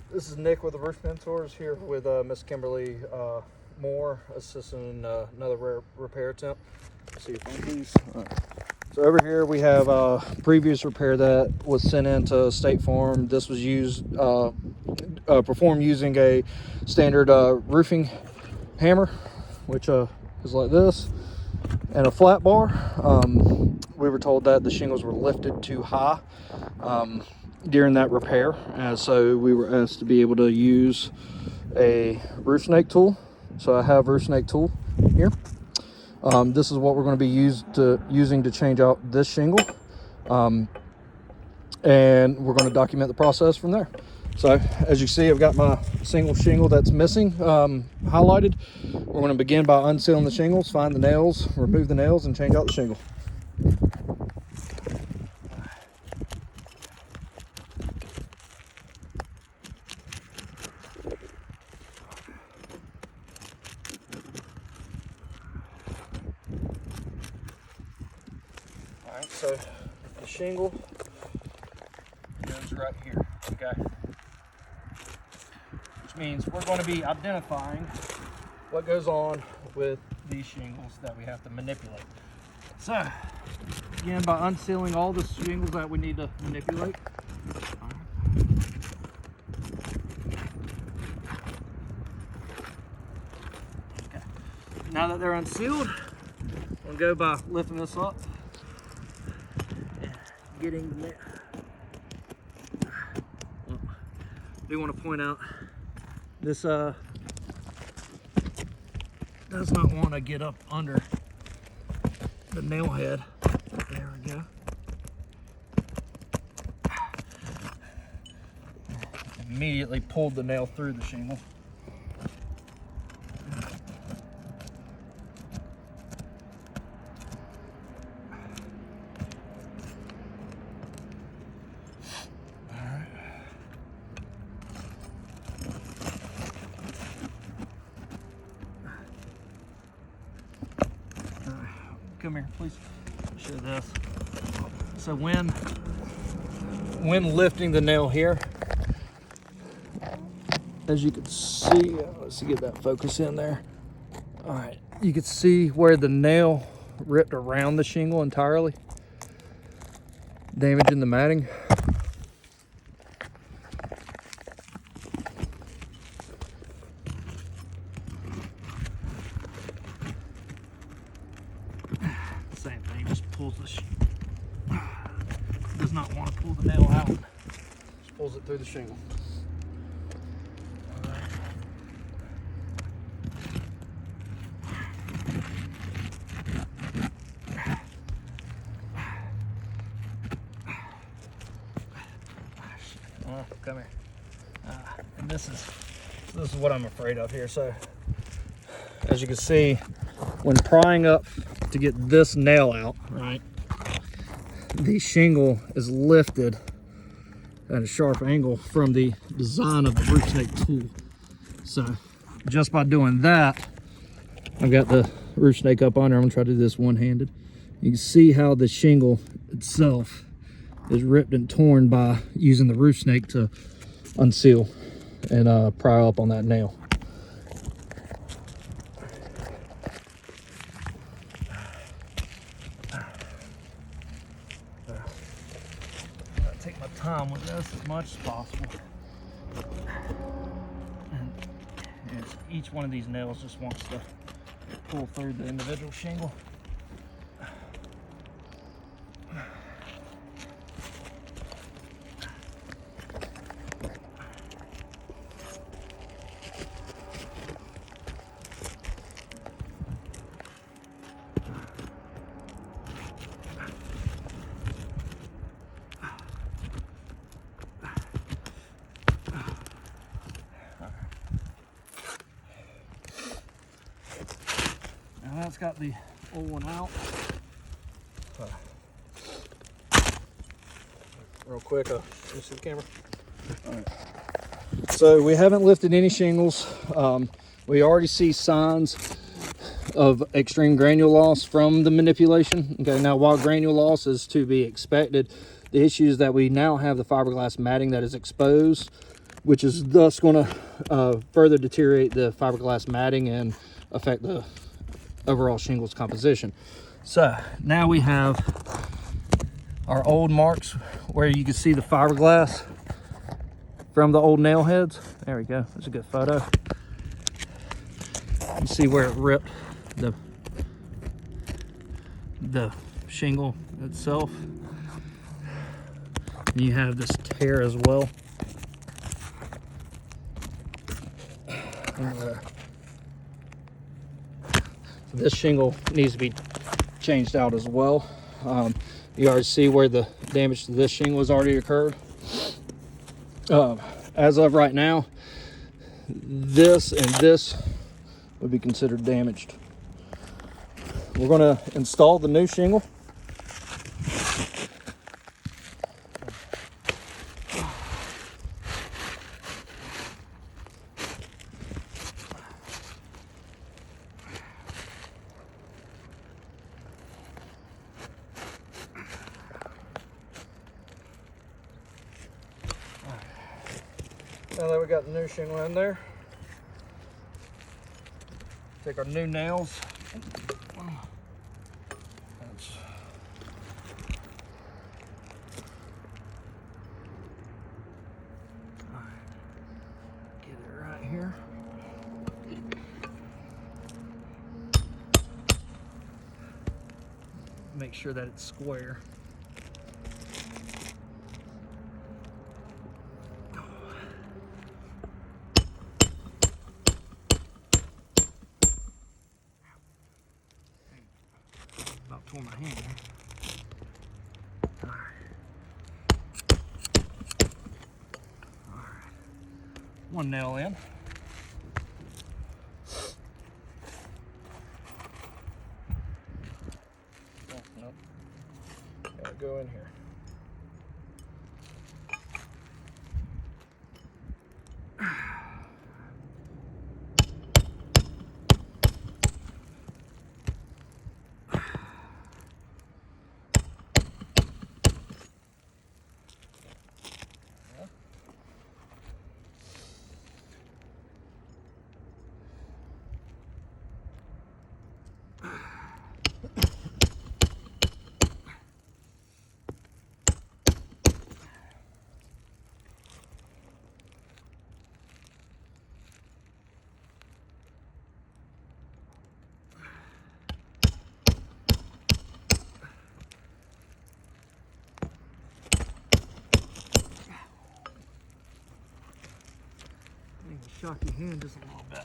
This is Nick with the Roof Mentors here with Miss Kimberly Moore assisting another repair attempt. See your phone, please. So over here we have a previous repair that was sent into State Farm. This was used performed using a standard roofing hammer, which is like this, and a flat bar. We were told that the shingles were lifted too high during that repair, and so we were asked to be able to use a RoofSnake tool. So I have RoofSnake tool here. This is what we're going to be using to change out this shingle, and we're going to document the process from there. So as you see, I've got my single shingle that's missing highlighted. We're going to begin by unsealing the shingles, find the nails, remove the nails, and change out the shingle. All right, so the shingle goes right here, okay? Which means we're going to be identifying what goes on with these shingles that we have to manipulate. So, again, by unsealing all the shingles that we need to manipulate. Okay. Now that they're unsealed, we'll go by lifting this up and getting the nail. I do want to point out this does not want to get up under the nail head. There we go. Immediately pulled the nail through the shingle. Come here, please. Show this. So when lifting the nail here, as you can see, let's get that focus in there. All right, you can see where the nail ripped around the shingle entirely, damaging the matting. Same thing, just pulls the does not want to pull the nail out, just pulls it through the shingle. All right. Come here. And this is what I'm afraid of here. So as you can see, when prying up to get this nail out, right, the shingle is lifted at a sharp angle from the design of the RoofSnake tool. So just by doing that, I've got the RoofSnake up on there. I'm gonna try to do this one-handed. You can see how the shingle itself is ripped and torn by using the RoofSnake to unseal and pry up on that nail. Take my time with this as much as possible. And each one of these nails just wants to pull through the individual shingle. Now that's got the old one out. Real quick, you see the camera? All right. So we haven't lifted any shingles. We already see signs of extreme granule loss from the manipulation. Okay, now while granule loss is to be expected, the issue is that we now have the fiberglass matting that is exposed which is thus going to further deteriorate the fiberglass matting and affect the overall shingles composition. So now we have our old marks where you can see the fiberglass from the old nail heads. There we go. That's a good photo. You see where it ripped the shingle itself. And you have this tear as well. So this shingle needs to be changed out as well. You already see where the damage to this shingle has already occurred. As of right now, this and this would be considered damaged. We're going to install the new shingle. Now that we got the new shingle in there, take our new nails. Get it right here. Make sure that it's square. About tore my hand there. All right. One nail in. Oh, nope. Gotta go in here. Shock your hand just a little bit.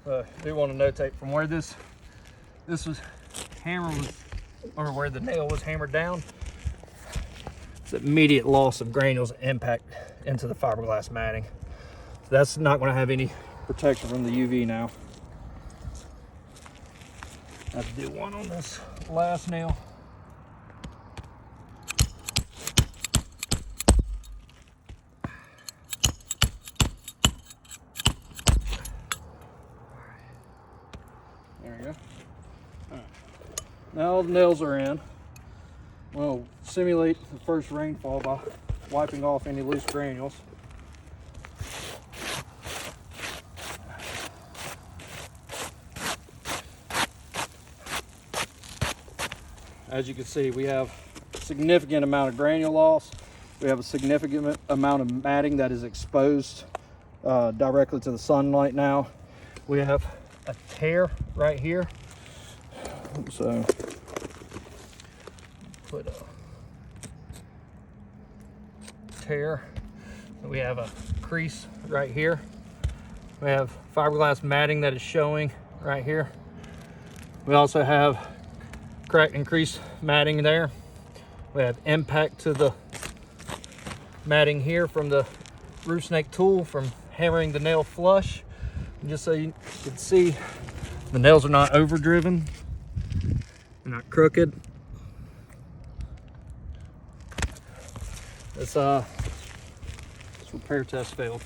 I do want to notate from where this hammer was, or where the nail was hammered down, it's immediate loss of granules and impact into the fiberglass matting. So that's not going to have any protection from the UV now. I have to do one on this last nail. There we go. All right. Now all the nails are in. We'll simulate the first rainfall by wiping off any loose granules. As you can see, we have a significant amount of granule loss. We have a significant amount of matting that is exposed directly to the sunlight now. We have a tear right here. So put tear. We have a crease right here. We have fiberglass matting that is showing right here. We also have cracked and crease matting there. We have impact to the matting here from the RoofSnake tool from hammering the nail flush. And just so you can see, the nails are not overdriven, they're not crooked. This repair test failed.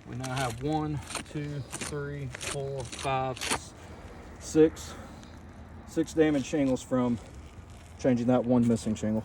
We now have 1, 2, 3, 4, 5, 6 damaged shingles from changing that one missing shingle.